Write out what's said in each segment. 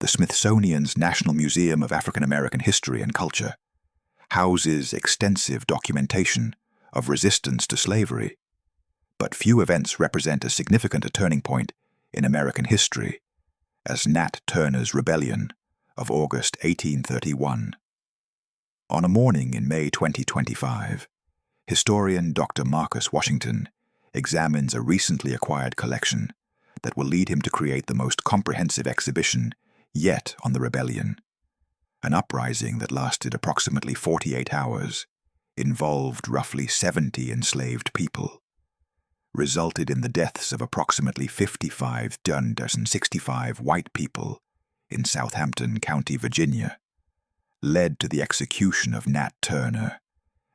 the Smithsonian's National Museum of African American History and Culture houses extensive documentation of resistance to slavery, but few events represent as significant a turning point in American history as Nat Turner's Rebellion of August 1831. On a morning in May 2025, historian Dr. Marcus Washington examines a recently acquired collection that will lead him to create the most comprehensive exhibition yet on the rebellion. An uprising that lasted approximately 48 hours, involved roughly 70 enslaved people, resulted in the deaths of approximately 65 white people in Southampton County, Virginia, led to the execution of Nat Turner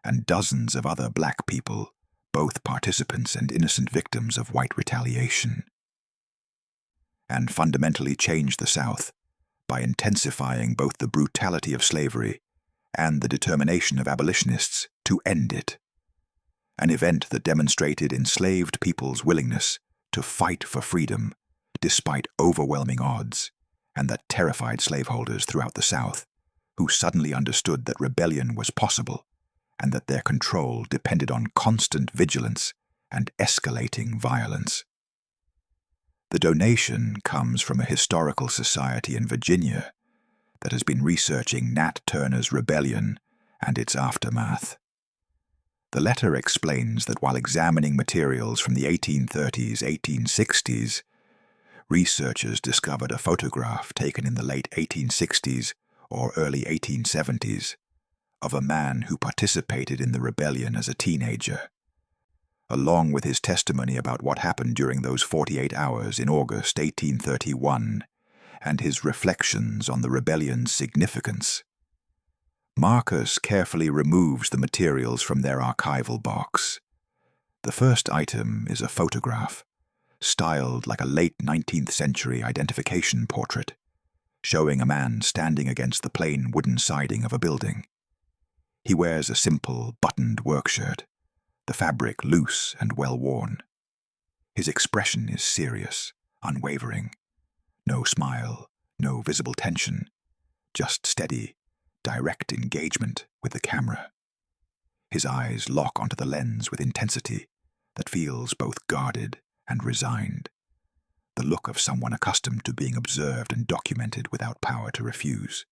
and dozens of other black people, both participants and innocent victims of white retaliation, and fundamentally changed the South by intensifying both the brutality of slavery and the determination of abolitionists to end it. An event that demonstrated enslaved people's willingness to fight for freedom despite overwhelming odds, and that terrified slaveholders throughout the South, who suddenly understood that rebellion was possible and that their control depended on constant vigilance and escalating violence. The donation comes from a historical society in Virginia that has been researching Nat Turner's Rebellion and its aftermath. The letter explains that while examining materials from the 1830s, 1860s, researchers discovered a photograph taken in the late 1860s or early 1870s of a man who participated in the rebellion as a teenager, along with his testimony about what happened during those 48 hours in August 1831 and his reflections on the rebellion's significance. Marcus carefully removes the materials from their archival box. The first item is a photograph, styled like a late 19th century identification portrait, showing a man standing against the plain wooden siding of a building. He wears a simple, buttoned work shirt, the fabric loose and well-worn. His expression is serious, unwavering. No smile, no visible tension, just steady, direct engagement with the camera. His eyes lock onto the lens with intensity that feels both guarded and resigned, the look of someone accustomed to being observed and documented without power to refuse.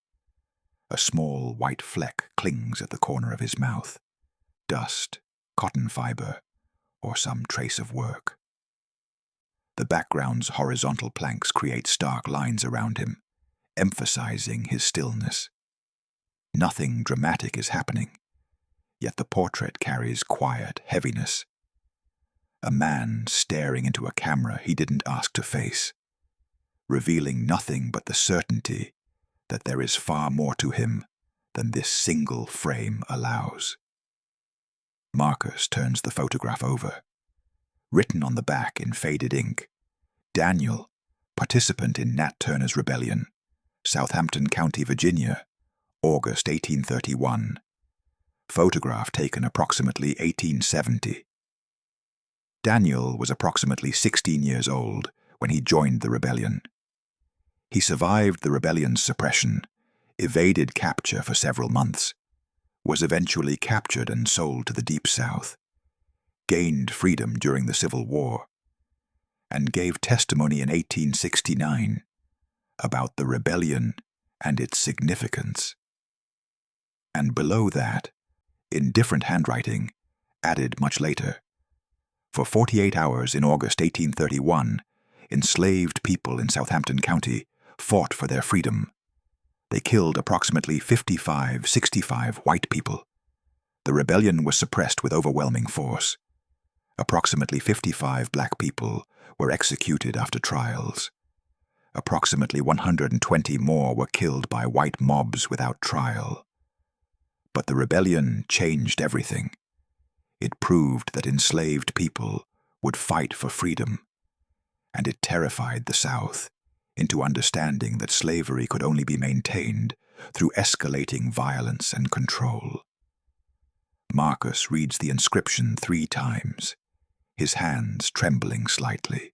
A small white fleck clings at the corner of his mouth, dust, cotton fiber, or some trace of work. The background's horizontal planks create stark lines around him, emphasizing his stillness. Nothing dramatic is happening, yet the portrait carries quiet heaviness. A man staring into a camera he didn't ask to face, revealing nothing but the certainty that there is far more to him than this single frame allows. Marcus turns the photograph over. Written on the back in faded ink, Daniel, participant in Nat Turner's Rebellion, Southampton County, Virginia, August 1831. Photograph taken approximately 1870. Daniel was approximately 16 years old when he joined the rebellion. He survived the rebellion's suppression, evaded capture for several months, was eventually captured and sold to the Deep South, gained freedom during the Civil War, and gave testimony in 1869 about the rebellion and its significance. And below that, in different handwriting, added much later, for 48 hours in August 1831, enslaved people in Southampton County fought for their freedom. They killed approximately 65 white people. The rebellion was suppressed with overwhelming force. Approximately 55 black people were executed after trials. Approximately 120 more were killed by white mobs without trial. But the rebellion changed everything. It proved that enslaved people would fight for freedom, and it terrified the South into understanding that slavery could only be maintained through escalating violence and control. Marcus reads the inscription 3 times, his hands trembling slightly.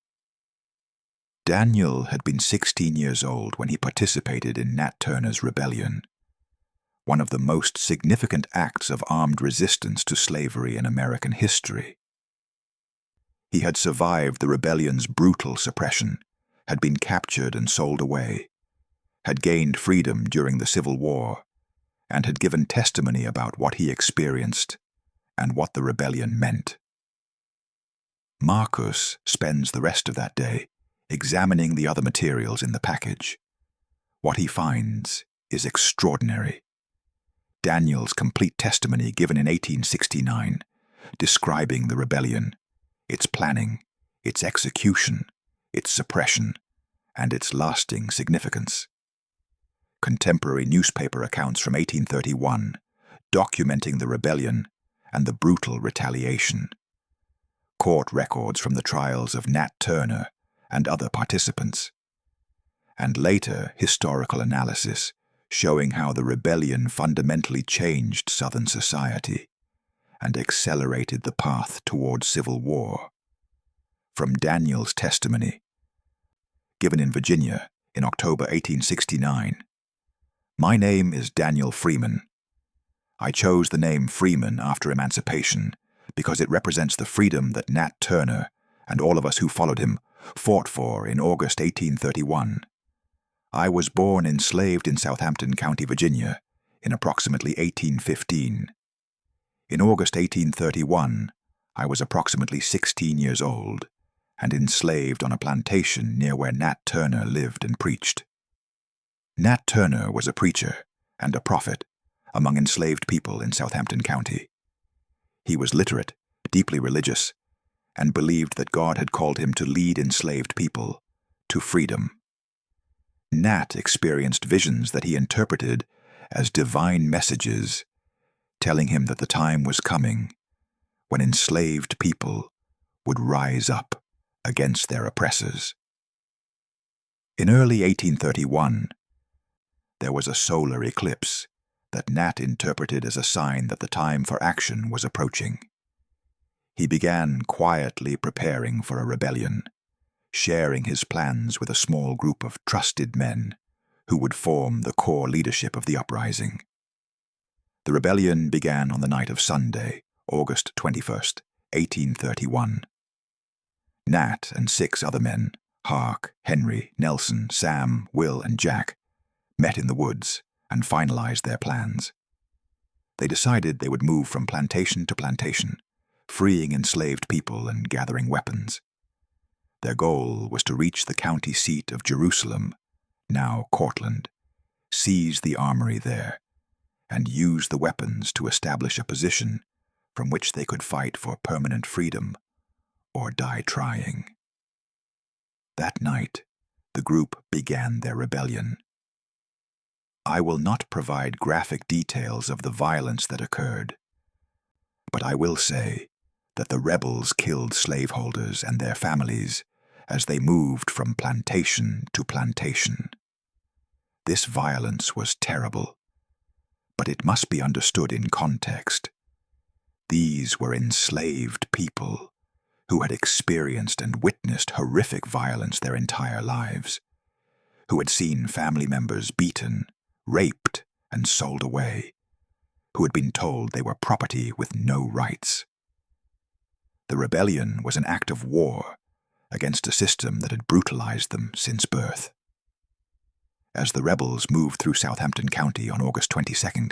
Daniel had been 16 years old when he participated in Nat Turner's rebellion, one of the most significant acts of armed resistance to slavery in American history. He had survived the rebellion's brutal suppression, had been captured and sold away, had gained freedom during the Civil War, and had given testimony about what he experienced and what the rebellion meant. Marcus spends the rest of that day examining the other materials in the package. What he finds is extraordinary. Daniel's complete testimony given in 1869, describing the rebellion, its planning, its execution, its suppression, and its lasting significance. Contemporary newspaper accounts from 1831, documenting the rebellion and the brutal retaliation. Court records from the trials of Nat Turner and other participants. And later historical analysis showing how the rebellion fundamentally changed Southern society and accelerated the path toward civil war. From Daniel's testimony, given in Virginia in October 1869, "My name is Daniel Freeman. I chose the name Freeman after emancipation because it represents the freedom that Nat Turner and all of us who followed him fought for in August 1831. I was born enslaved in Southampton County, Virginia, in approximately 1815. In August 1831, I was approximately 16 years old and enslaved on a plantation near where Nat Turner lived and preached. Nat Turner was a preacher and a prophet among enslaved people in Southampton County. He was literate, deeply religious, and believed that God had called him to lead enslaved people to freedom. Nat experienced visions that he interpreted as divine messages, telling him that the time was coming when enslaved people would rise up against their oppressors. In early 1831, there was a solar eclipse that Nat interpreted as a sign that the time for action was approaching. He began quietly preparing for a rebellion, sharing his plans with a small group of trusted men who would form the core leadership of the uprising. The rebellion began on the night of Sunday, August 21st, 1831. Nat and 6 other men, Hark, Henry, Nelson, Sam, Will, and Jack, met in the woods and finalized their plans. They decided they would move from plantation to plantation, freeing enslaved people and gathering weapons. Their goal was to reach the county seat of Jerusalem, now Cortland, seize the armory there, and use the weapons to establish a position from which they could fight for permanent freedom or die trying. That night, the group began their rebellion. I will not provide graphic details of the violence that occurred, but I will say that the rebels killed slaveholders and their families as they moved from plantation to plantation. This violence was terrible, but it must be understood in context. These were enslaved people who had experienced and witnessed horrific violence their entire lives, who had seen family members beaten, raped, and sold away, who had been told they were property with no rights. The rebellion was an act of war against a system that had brutalized them since birth. As the rebels moved through Southampton County on August 22nd,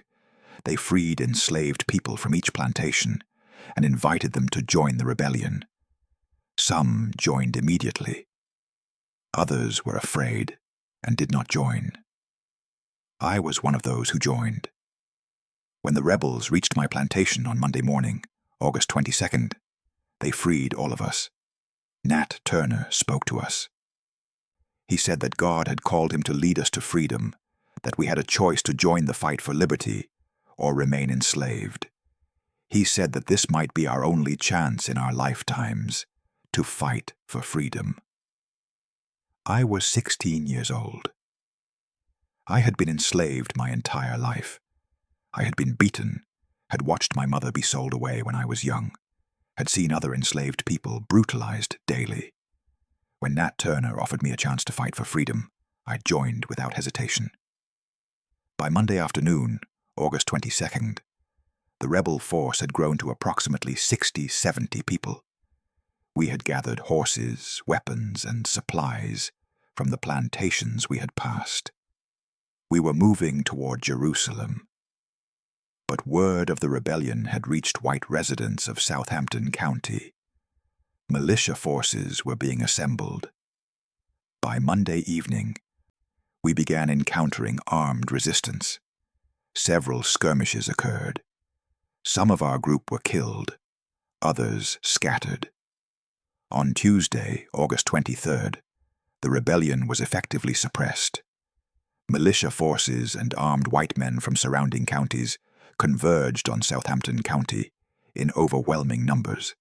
they freed enslaved people from each plantation and invited them to join the rebellion. Some joined immediately. Others were afraid and did not join. I was one of those who joined. When the rebels reached my plantation on Monday morning, August 22nd, they freed all of us. Nat Turner spoke to us. He said that God had called him to lead us to freedom, that we had a choice to join the fight for liberty or remain enslaved. He said that this might be our only chance in our lifetimes to fight for freedom. I was 16 years old. I had been enslaved my entire life. I had been beaten, had watched my mother be sold away when I was young, had seen other enslaved people brutalized daily. When Nat Turner offered me a chance to fight for freedom, I joined without hesitation. By Monday afternoon, August 22nd, the rebel force had grown to approximately 60-70 people. We had gathered horses, weapons, and supplies from the plantations we had passed. We were moving toward Jerusalem. But word of the rebellion had reached white residents of Southampton County. Militia forces were being assembled. By Monday evening, we began encountering armed resistance. Several skirmishes occurred. Some of our group were killed, others scattered. On Tuesday, August 23rd, the rebellion was effectively suppressed. Militia forces and armed white men from surrounding counties converged on Southampton County in overwhelming numbers.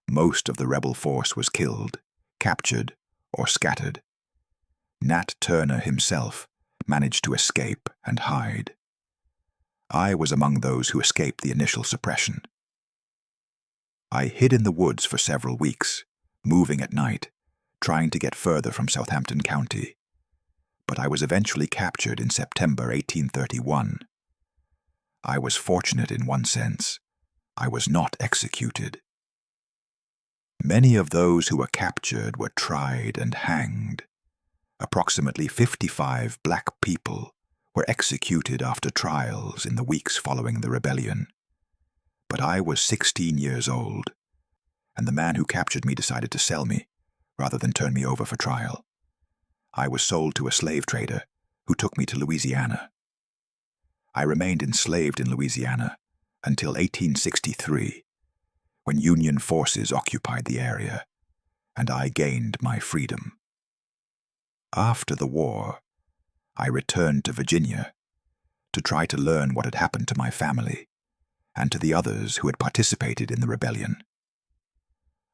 Most of the rebel force was killed, captured, or scattered. Nat Turner himself managed to escape and hide. I was among those who escaped the initial suppression. I hid in the woods for several weeks, moving at night, trying to get further from Southampton County. But I was eventually captured in September 1831. I was fortunate in one sense. I was not executed. Many of those who were captured were tried and hanged. Approximately 55 black people were executed after trials in the weeks following the rebellion. But I was 16 years old, and the man who captured me decided to sell me rather than turn me over for trial. I was sold to a slave trader who took me to Louisiana. I remained enslaved in Louisiana until 1863, when Union forces occupied the area, and I gained my freedom. After the war, I returned to Virginia to try to learn what had happened to my family and to the others who had participated in the rebellion.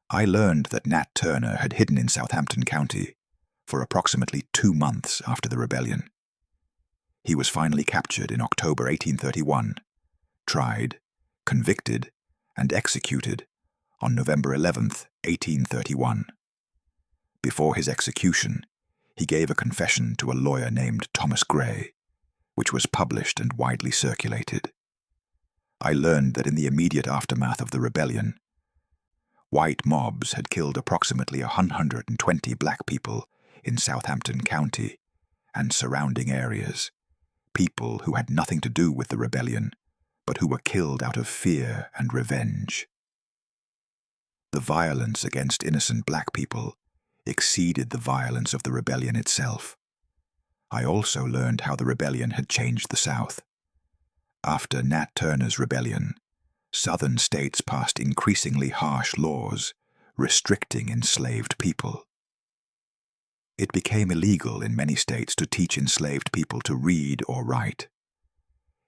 I learned that Nat Turner had hidden in Southampton County for approximately 2 months after the rebellion. He was finally captured in October 1831, tried, convicted, and executed on November 11th, 1831. Before his execution, he gave a confession to a lawyer named Thomas Gray, which was published and widely circulated. I learned that in the immediate aftermath of the rebellion, white mobs had killed approximately 120 black people in Southampton County and surrounding areas, people who had nothing to do with the rebellion, but who were killed out of fear and revenge. The violence against innocent black people exceeded the violence of the rebellion itself. I also learned how the rebellion had changed the South. After Nat Turner's rebellion, Southern states passed increasingly harsh laws restricting enslaved people. It became illegal in many states to teach enslaved people to read or write.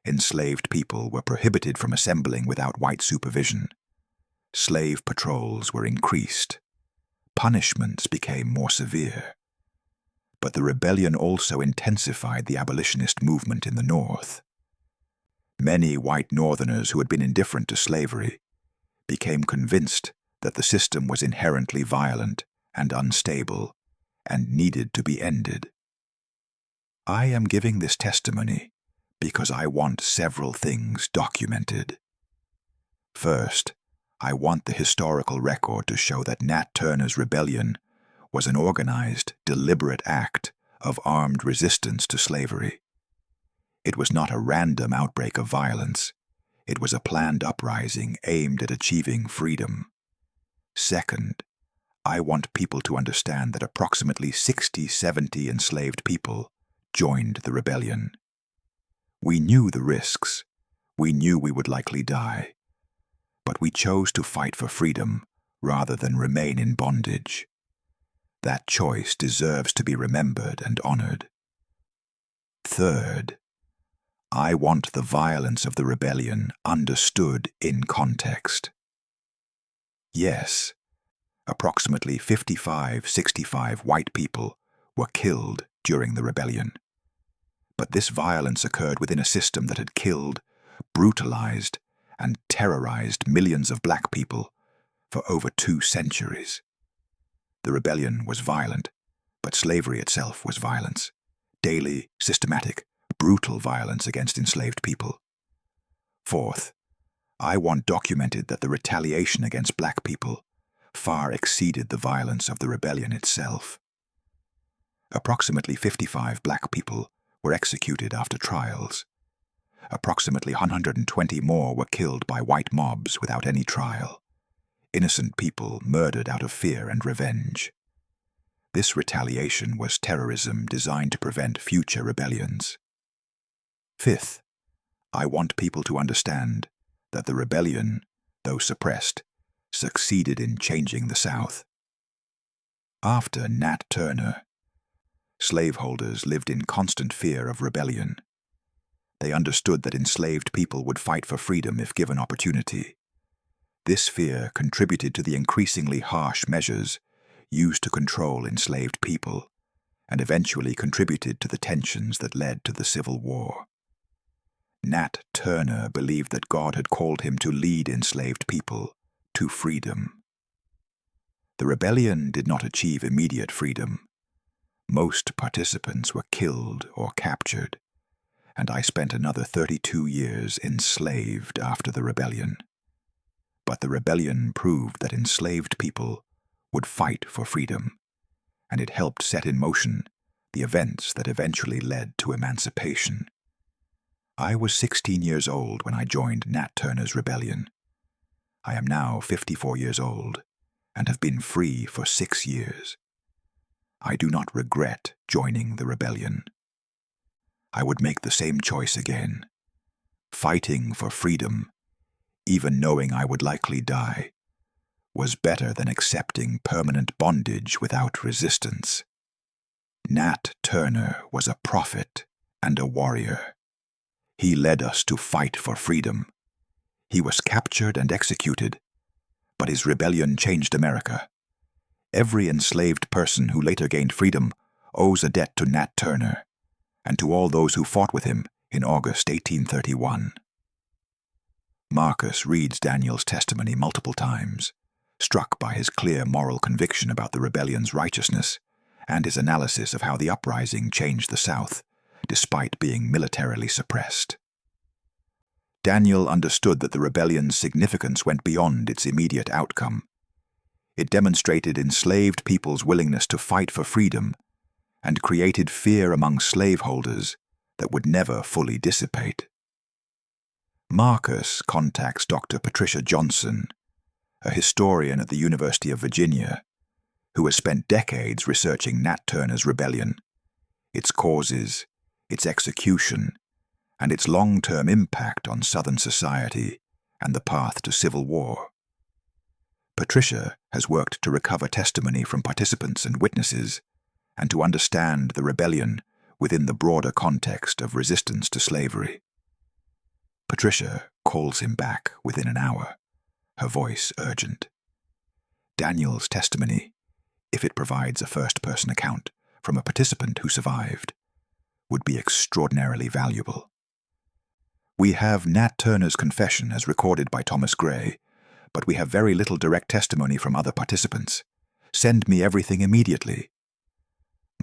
Enslaved people were prohibited from assembling without white supervision. Slave patrols were increased. Punishments became more severe. But the rebellion also intensified the abolitionist movement in the North. Many white Northerners who had been indifferent to slavery became convinced that the system was inherently violent and unstable and needed to be ended. I am giving this testimony because I want several things documented. First, I want the historical record to show that Nat Turner's rebellion was an organized, deliberate act of armed resistance to slavery. It was not a random outbreak of violence. It was a planned uprising aimed at achieving freedom. Second, I want people to understand that approximately 60-70 enslaved people joined the rebellion. We knew the risks. We knew we would likely die. But we chose to fight for freedom rather than remain in bondage. That choice deserves to be remembered and honored. Third, I want the violence of the rebellion understood in context. Yes, approximately 55-65 white people were killed during the rebellion. But this violence occurred within a system that had killed, brutalized, and terrorized millions of black people for over 2 centuries. The rebellion was violent, but slavery itself was violence. Daily, systematic, brutal violence against enslaved people. Fourth, I want documented that the retaliation against black people far exceeded the violence of the rebellion itself. Approximately 55 black people were executed after trials. Approximately 120 more were killed by white mobs without any trial. Innocent people murdered out of fear and revenge. This retaliation was terrorism designed to prevent future rebellions. Fifth, I want people to understand that the rebellion, though suppressed, succeeded in changing the South. After Nat Turner, slaveholders lived in constant fear of rebellion. They understood that enslaved people would fight for freedom if given opportunity. This fear contributed to the increasingly harsh measures used to control enslaved people, and eventually contributed to the tensions that led to the Civil War. Nat Turner believed that God had called him to lead enslaved people to freedom. The rebellion did not achieve immediate freedom. Most participants were killed or captured, and I spent another 32 years enslaved after the rebellion. But the rebellion proved that enslaved people would fight for freedom, and it helped set in motion the events that eventually led to emancipation. I was 16 years old when I joined Nat Turner's rebellion. I am now 54 years old and have been free for 6 years. I do not regret joining the rebellion. I would make the same choice again. Fighting for freedom, even knowing I would likely die, was better than accepting permanent bondage without resistance. Nat Turner was a prophet and a warrior. He led us to fight for freedom. He was captured and executed, but his rebellion changed America. Every enslaved person who later gained freedom owes a debt to Nat Turner and to all those who fought with him in August 1831. Marcus reads Daniel's testimony multiple times, struck by his clear moral conviction about the rebellion's righteousness and his analysis of how the uprising changed the South, despite being militarily suppressed. Daniel understood that the rebellion's significance went beyond its immediate outcome. It demonstrated enslaved people's willingness to fight for freedom and created fear among slaveholders that would never fully dissipate. Marcus contacts Dr. Patricia Johnson, a historian at the University of Virginia, who has spent decades researching Nat Turner's rebellion, its causes, its execution, and its long-term impact on Southern society and the path to civil war. Patricia has worked to recover testimony from participants and witnesses and to understand the rebellion within the broader context of resistance to slavery. Patricia calls him back within an hour, her voice urgent. Daniel's testimony, if it provides a first-person account from a participant who survived, would be extraordinarily valuable. We have Nat Turner's confession as recorded by Thomas Gray, but we have very little direct testimony from other participants. Send me everything immediately.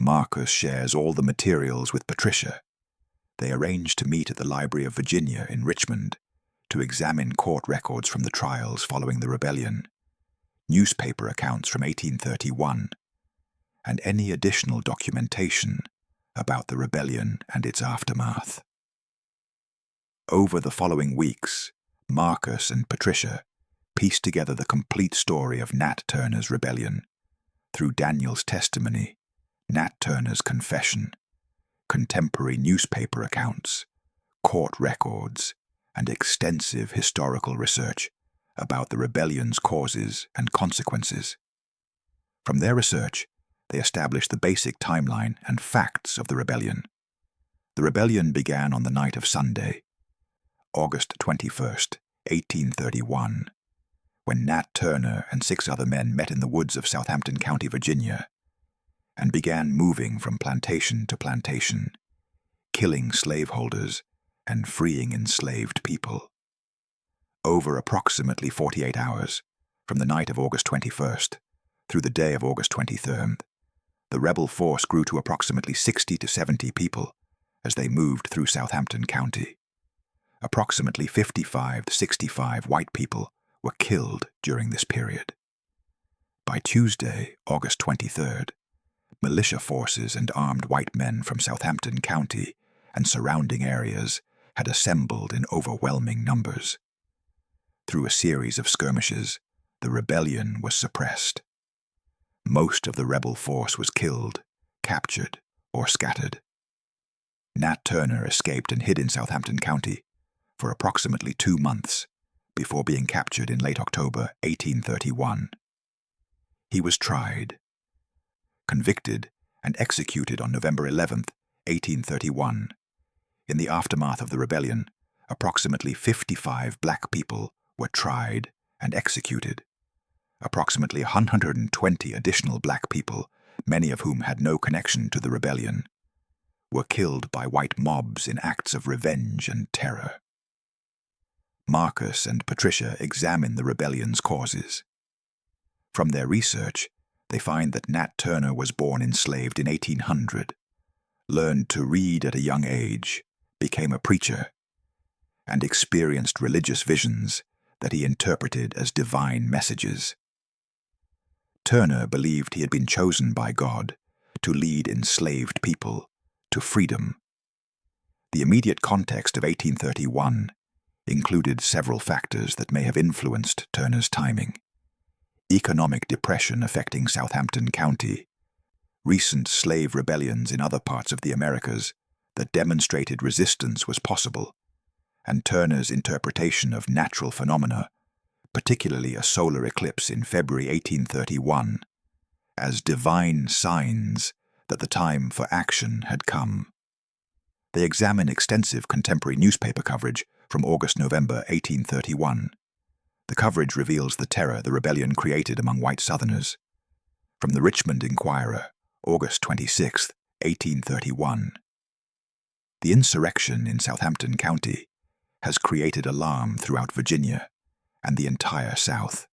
Marcus shares all the materials with Patricia. They arrange to meet at the Library of Virginia in Richmond to examine court records from the trials following the rebellion, newspaper accounts from 1831, and any additional documentation about the rebellion and its aftermath. Over the following weeks, Marcus and Patricia pieced together the complete story of Nat Turner's rebellion through Daniel's testimony, Nat Turner's confession, contemporary newspaper accounts, court records, and extensive historical research about the rebellion's causes and consequences. From their research, they established the basic timeline and facts of the rebellion. The rebellion began on the night of Sunday, August 21st, 1831, when Nat Turner and 6 other men met in the woods of Southampton County, Virginia, and began moving from plantation to plantation, killing slaveholders and freeing enslaved people. Over approximately 48 hours, from the night of August 21st Through the day of August 23rd, the rebel force grew to approximately 60 to 70 people as they moved through Southampton County. Approximately 55 to 65 white people were killed during this period. By Tuesday, August 23rd, militia forces and armed white men from Southampton County and surrounding areas had assembled in overwhelming numbers. Through a series of skirmishes, the rebellion was suppressed. Most of the rebel force was killed, captured, or scattered. Nat Turner escaped and hid in Southampton County for approximately 2 months before being captured in late October 1831. He was tried, convicted, and executed on November 11, 1831. In the aftermath of the rebellion, approximately 55 black people were tried and executed. Approximately 120 additional black people, many of whom had no connection to the rebellion, were killed by white mobs in acts of revenge and terror. Marcus and Patricia examine the rebellion's causes. From their research, they find that Nat Turner was born enslaved in 1800, learned to read at a young age, became a preacher, and experienced religious visions that he interpreted as divine messages. Turner believed he had been chosen by God to lead enslaved people to freedom. The immediate context of 1831 included several factors that may have influenced Turner's timing: economic depression affecting Southampton County, recent slave rebellions in other parts of the Americas that demonstrated resistance was possible, and Turner's interpretation of natural phenomena, particularly a solar eclipse in February 1831, as divine signs that the time for action had come. They examine extensive contemporary newspaper coverage from August-November 1831. The coverage reveals the terror the rebellion created among white Southerners. From the Richmond Inquirer, August 26, 1831. The insurrection in Southampton County has created alarm throughout Virginia and the entire South.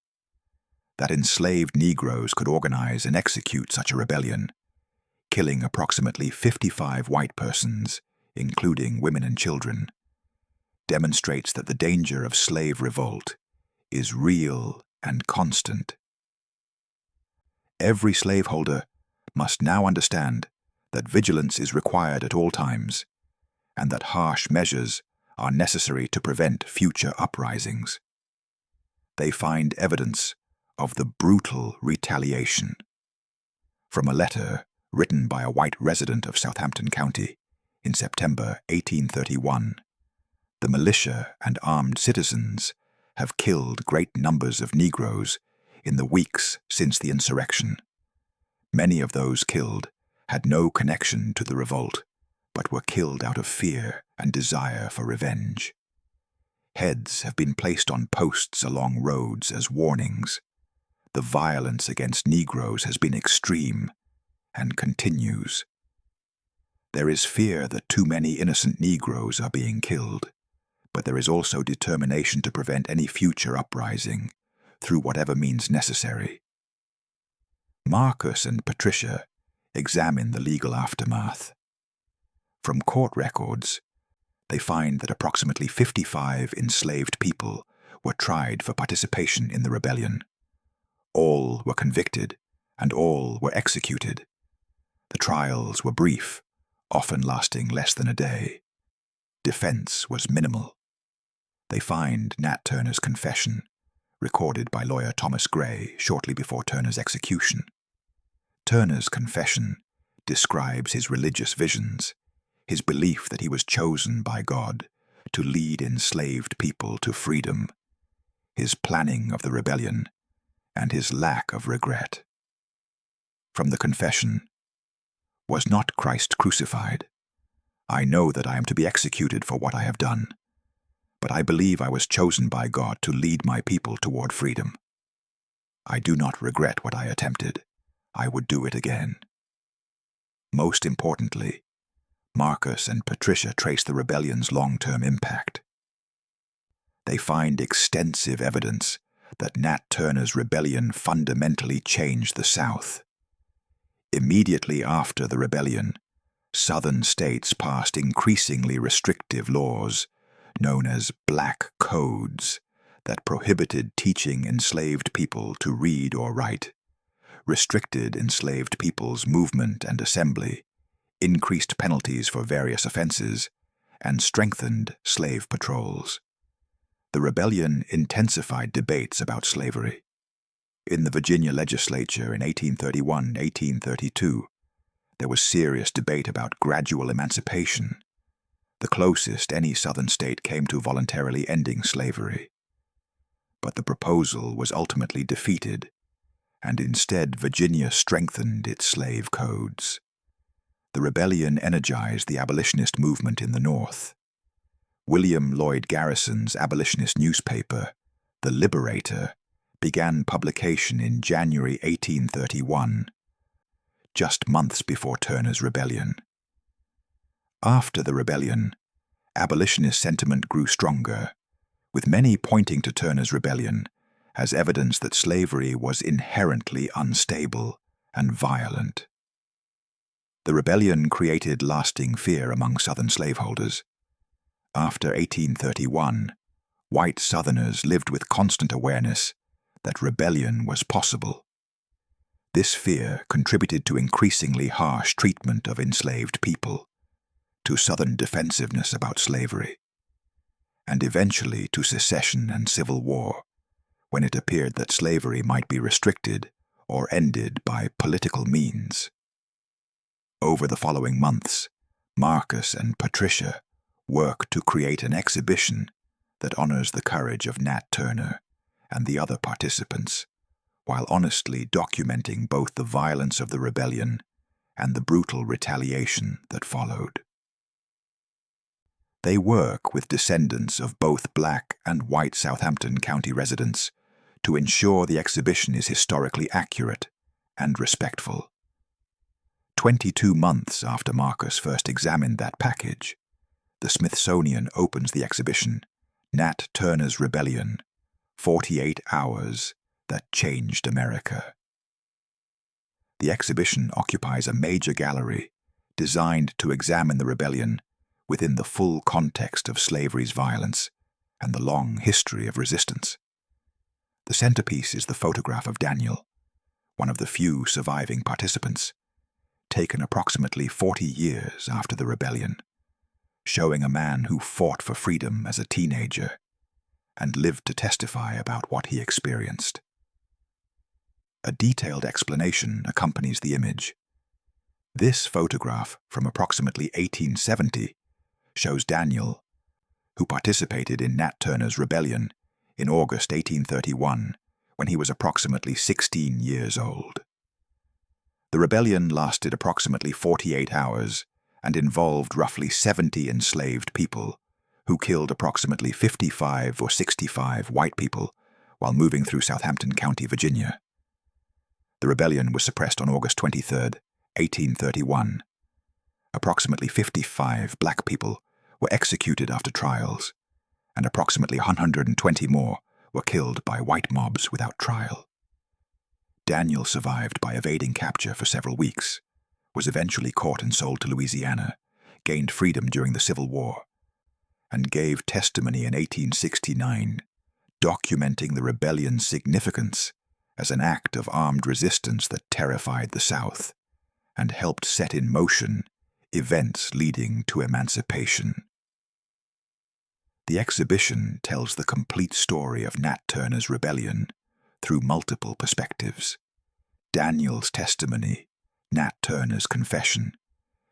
That enslaved Negroes could organize and execute such a rebellion, killing approximately 55 white persons, including women and children, demonstrates that the danger of slave revolt is real and constant. Every slaveholder must now understand that vigilance is required at all times, and that harsh measures are necessary to prevent future uprisings. They find evidence of the brutal retaliation. From a letter written by a white resident of Southampton County in September 1831, the militia and armed citizens have killed great numbers of Negroes in the weeks since the insurrection. Many of those killed had no connection to the revolt, but were killed out of fear and desire for revenge. Heads have been placed on posts along roads as warnings. The violence against Negroes has been extreme and continues. There is fear that too many innocent Negroes are being killed, but there is also determination to prevent any future uprising through whatever means necessary. Marcus and Patricia examine the legal aftermath. From court records, they find that approximately 55 enslaved people were tried for participation in the rebellion. All were convicted, and all were executed. The trials were brief, often lasting less than a day. Defense was minimal. They find Nat Turner's confession, recorded by lawyer Thomas Gray shortly before Turner's execution. Turner's confession describes his religious visions, his belief that he was chosen by God to lead enslaved people to freedom, his planning of the rebellion, and his lack of regret. From the confession, "Was not Christ crucified? I know that I am to be executed for what I have done, but I believe I was chosen by God to lead my people toward freedom. I do not regret what I attempted. I would do it again." Most importantly, Marcus and Patricia trace the rebellion's long-term impact. They find extensive evidence that Nat Turner's rebellion fundamentally changed the South. Immediately after the rebellion, Southern states passed increasingly restrictive laws, known as Black Codes, that prohibited teaching enslaved people to read or write, restricted enslaved people's movement and assembly, increased penalties for various offenses, and strengthened slave patrols. The rebellion intensified debates about slavery. In the Virginia legislature in 1831-1832, there was serious debate about gradual emancipation, the closest any Southern state came to voluntarily ending slavery. But the proposal was ultimately defeated, and instead Virginia strengthened its slave codes. The rebellion energized the abolitionist movement in the North. William Lloyd Garrison's abolitionist newspaper, The Liberator, began publication in January 1831, just months before Turner's rebellion. After the rebellion, abolitionist sentiment grew stronger, with many pointing to Turner's rebellion as evidence that slavery was inherently unstable and violent. The rebellion created lasting fear among Southern slaveholders. After 1831, white Southerners lived with constant awareness that rebellion was possible. This fear contributed to increasingly harsh treatment of enslaved people, to Southern defensiveness about slavery, and eventually to secession and civil war, when it appeared that slavery might be restricted or ended by political means. Over the following months, Marcus and Patricia worked to create an exhibition that honors the courage of Nat Turner and the other participants, while honestly documenting both the violence of the rebellion and the brutal retaliation that followed. They work with descendants of both black and white Southampton County residents to ensure the exhibition is historically accurate and respectful. 22 months after Marcus first examined that package, the Smithsonian opens the exhibition, Nat Turner's Rebellion, 48 Hours That Changed America. The exhibition occupies a major gallery designed to examine the rebellion within the full context of slavery's violence and the long history of resistance. The centerpiece is the photograph of Daniel, one of the few surviving participants, taken approximately 40 years after the rebellion, showing a man who fought for freedom as a teenager and lived to testify about what he experienced. A detailed explanation accompanies the image. This photograph from approximately 1870 shows Daniel, who participated in Nat Turner's rebellion in August 1831 when he was approximately 16 years old. The rebellion lasted approximately 48 hours and involved roughly 70 enslaved people, who killed approximately 55 or 65 white people while moving through Southampton County, Virginia. The rebellion was suppressed on August 23, 1831. Approximately 55 black people were executed after trials, and approximately 120 more were killed by white mobs without trial. Daniel survived by evading capture for several weeks, was eventually caught and sold to Louisiana, gained freedom during the Civil War, and gave testimony in 1869, documenting the rebellion's significance as an act of armed resistance that terrified the South and helped set in motion events leading to emancipation. The exhibition tells the complete story of Nat Turner's rebellion through multiple perspectives: Daniel's testimony, Nat Turner's confession,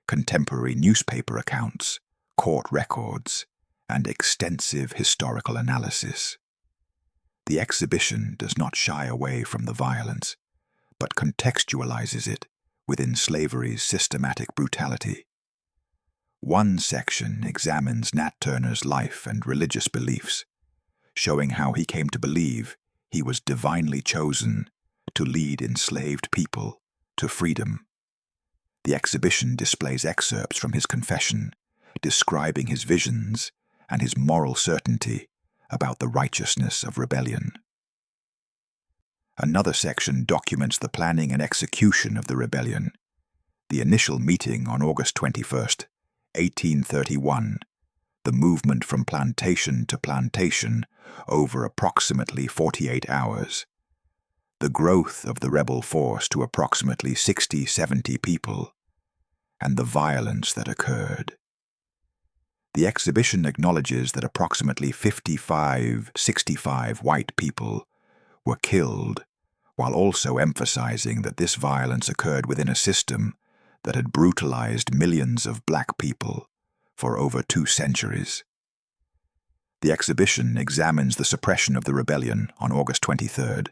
contemporary newspaper accounts, court records, and extensive historical analysis. The exhibition does not shy away from the violence, but contextualizes it within slavery's systematic brutality. One section examines Nat Turner's life and religious beliefs, showing how he came to believe he was divinely chosen to lead enslaved people to freedom. The exhibition displays excerpts from his confession, describing his visions and his moral certainty about the righteousness of rebellion. Another section documents the planning and execution of the rebellion. The initial meeting on August 21st, 1831, the movement from plantation to plantation over approximately 48 hours, the growth of the rebel force to approximately 60-70 people, and the violence that occurred. The exhibition acknowledges that approximately 55-65 white people were killed, while also emphasizing that this violence occurred within a system that had brutalized millions of black people for over 2 centuries. The exhibition examines the suppression of the rebellion on August 23rd,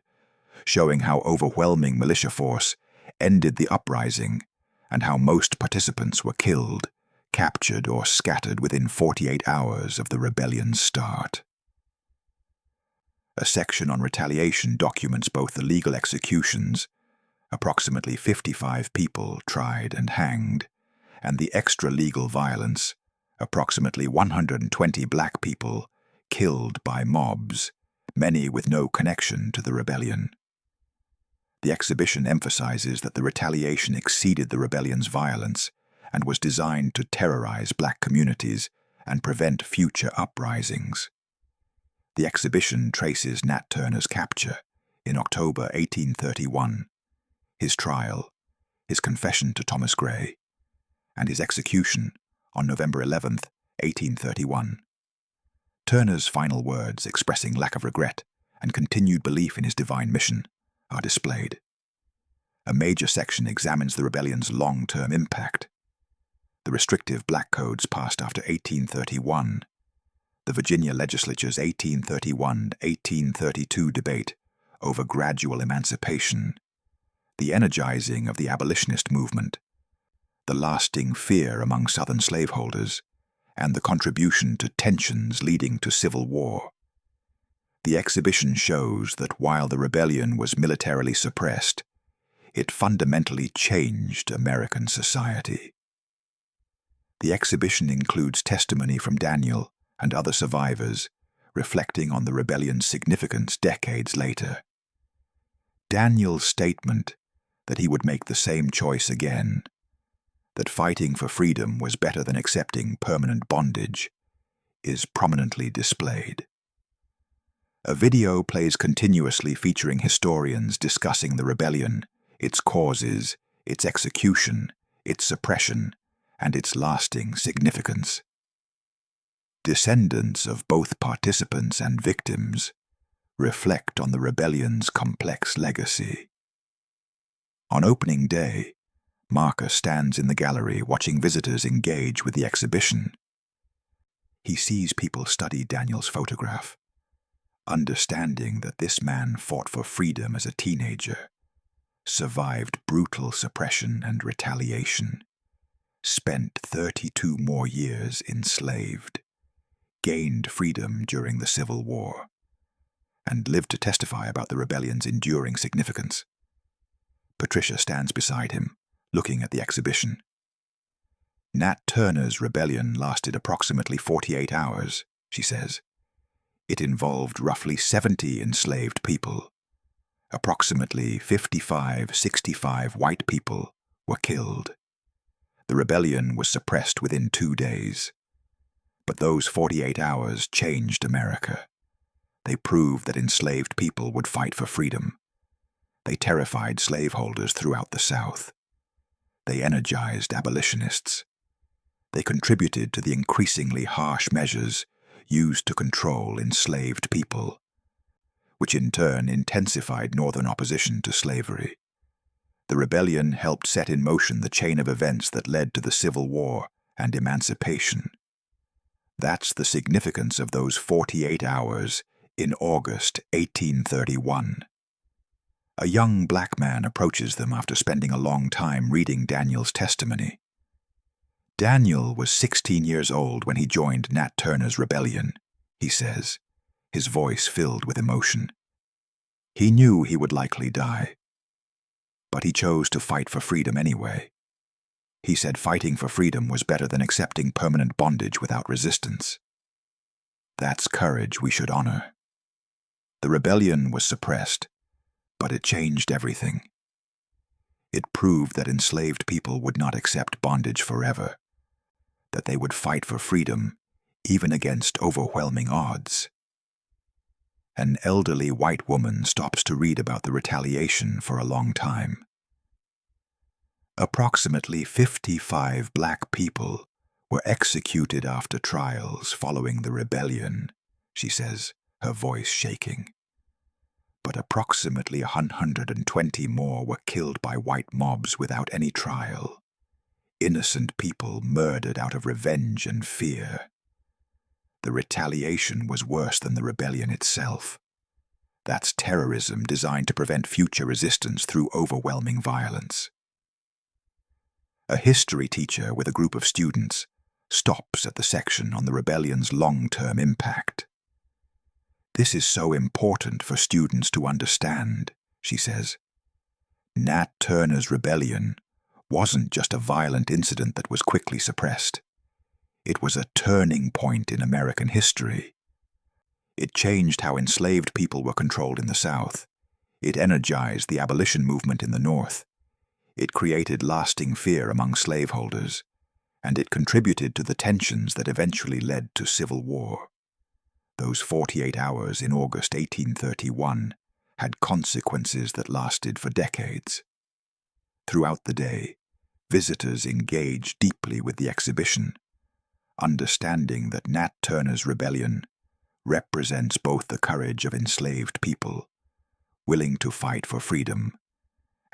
showing how overwhelming militia force ended the uprising and how most participants were killed, captured, or scattered within 48 hours of the rebellion's start. A section on retaliation documents both the legal executions, approximately 55 people tried and hanged, and the extra-legal violence, approximately 120 black people killed by mobs, many with no connection to the rebellion. The exhibition emphasizes that the retaliation exceeded the rebellion's violence and was designed to terrorize black communities and prevent future uprisings. The exhibition traces Nat Turner's capture in October 1831, his trial, his confession to Thomas Gray, and his execution on November 11, 1831. Turner's final words, expressing lack of regret and continued belief in his divine mission, are displayed. A major section examines the rebellion's long-term impact. The restrictive black codes passed after 1831, the Virginia legislature's 1831-1832 debate over gradual emancipation, the energizing of the abolitionist movement, the lasting fear among Southern slaveholders, and the contribution to tensions leading to civil war. The exhibition shows that while the rebellion was militarily suppressed, it fundamentally changed American society. The exhibition includes testimony from Daniel and other survivors, reflecting on the rebellion's significance decades later. Daniel's statement that he would make the same choice again, that fighting for freedom was better than accepting permanent bondage, is prominently displayed. A video plays continuously featuring historians discussing the rebellion, its causes, its execution, its suppression, and its lasting significance. Descendants of both participants and victims reflect on the rebellion's complex legacy. On opening day, Marcus stands in the gallery watching visitors engage with the exhibition. He sees people study Daniel's photograph, understanding that this man fought for freedom as a teenager, survived brutal suppression and retaliation, spent 32 more years enslaved, gained freedom during the Civil War, and lived to testify about the rebellion's enduring significance. Patricia stands beside him, looking at the exhibition. Nat Turner's rebellion lasted approximately 48 hours, she says. It involved roughly 70 enslaved people. Approximately 55-65 white people were killed. The rebellion was suppressed within 2 days. But those 48 hours changed America. They proved that enslaved people would fight for freedom. They terrified slaveholders throughout the South. They energized abolitionists. They contributed to the increasingly harsh measures used to control enslaved people, which in turn intensified Northern opposition to slavery. The rebellion helped set in motion the chain of events that led to the Civil War and emancipation. That's the significance of those 48 hours in August 1831. A young black man approaches them after spending a long time reading Daniel's testimony. Daniel was 16 years old when he joined Nat Turner's rebellion, he says, his voice filled with emotion. He knew he would likely die, but he chose to fight for freedom anyway. He said fighting for freedom was better than accepting permanent bondage without resistance. That's courage we should honor. The rebellion was suppressed, But it changed everything. It proved that enslaved people would not accept bondage forever, that they would fight for freedom even against overwhelming odds. An elderly white woman stops to read about the retaliation for a long time. Approximately 55 black people were executed after trials following the rebellion, she says, her voice shaking. But approximately 120 more were killed by white mobs without any trial. Innocent people murdered out of revenge and fear. The retaliation was worse than the rebellion itself. That's terrorism designed to prevent future resistance through overwhelming violence. A history teacher with a group of students stops at the section on the rebellion's long-term impact. This is so important for students to understand, she says. Nat Turner's rebellion wasn't just a violent incident that was quickly suppressed. It was a turning point in American history. It changed how enslaved people were controlled in the South. It energized the abolition movement in the North. It created lasting fear among slaveholders, and it contributed to the tensions that eventually led to civil war. Those 48 hours in August 1831 had consequences that lasted for decades. Throughout the day, visitors engaged deeply with the exhibition, understanding that Nat Turner's rebellion represents both the courage of enslaved people, willing to fight for freedom,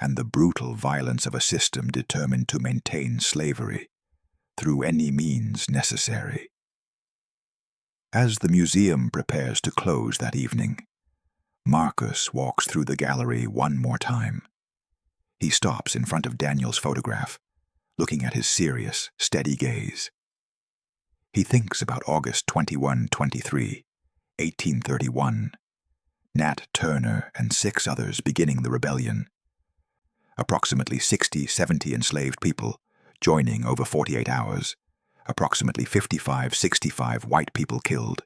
and the brutal violence of a system determined to maintain slavery through any means necessary. As the museum prepares to close that evening, Marcus walks through the gallery one more time. He stops in front of Daniel's photograph, looking at his serious, steady gaze. He thinks about August 21-23, 1831, Nat Turner and 6 others beginning the rebellion. Approximately 60-70 enslaved people joining over 48 hours. Approximately 55-65 white people killed.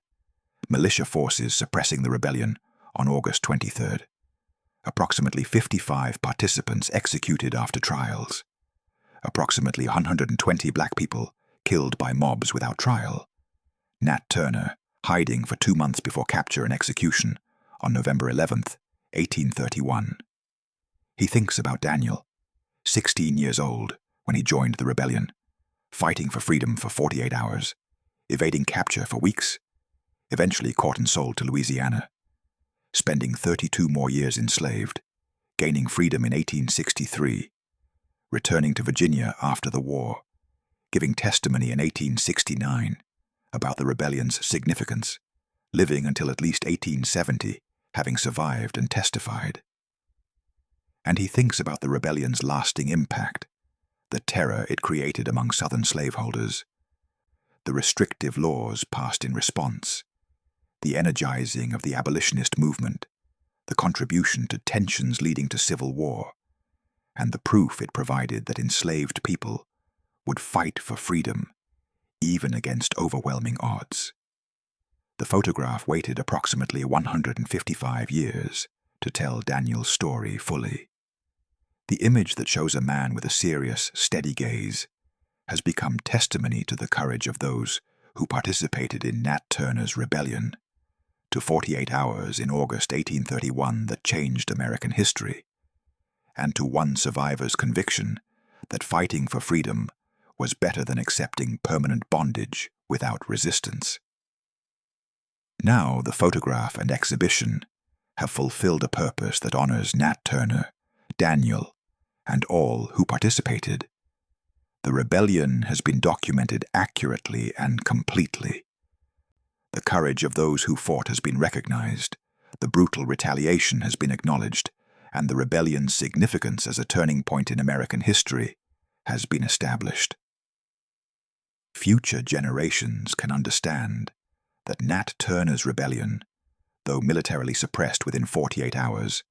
Militia forces suppressing the rebellion on August 23rd. Approximately 55 participants executed after trials. Approximately 120 black people killed by mobs without trial. Nat Turner hiding for 2 months before capture and execution on November 11th, 1831. He thinks about Daniel, 16 years old when he joined the rebellion, fighting for freedom for 48 hours, evading capture for weeks, eventually caught and sold to Louisiana, spending 32 more years enslaved, gaining freedom in 1863, returning to Virginia after the war, giving testimony in 1869 about the rebellion's significance, living until at least 1870, having survived and testified. And he thinks about the rebellion's lasting impact, the terror it created among Southern slaveholders, the restrictive laws passed in response, the energizing of the abolitionist movement, the contribution to tensions leading to civil war, and the proof it provided that enslaved people would fight for freedom, even against overwhelming odds. The photograph waited approximately 155 years to tell Daniel's story fully. The image that shows a man with a serious, steady gaze has become testimony to the courage of those who participated in Nat Turner's rebellion, to 48 hours in August 1831 that changed American history, and to one survivor's conviction that fighting for freedom was better than accepting permanent bondage without resistance. Now the photograph and exhibition have fulfilled a purpose that honors Nat Turner, Daniel, and all who participated. The rebellion has been documented accurately and completely. The courage of those who fought has been recognized, the brutal retaliation has been acknowledged, and the rebellion's significance as a turning point in American history has been established. Future generations can understand that Nat Turner's rebellion, though militarily suppressed within 48 hours,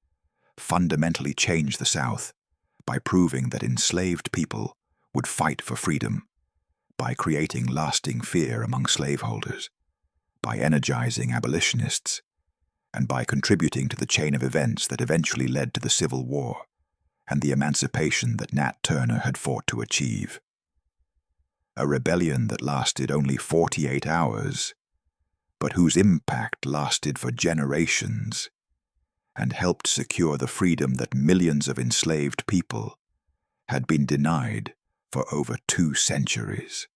fundamentally changed the South by proving that enslaved people would fight for freedom, by creating lasting fear among slaveholders, by energizing abolitionists, and by contributing to the chain of events that eventually led to the Civil War and the emancipation that Nat Turner had fought to achieve. A rebellion that lasted only 48 hours, but whose impact lasted for generations and helped secure the freedom that millions of enslaved people had been denied for over 2 centuries.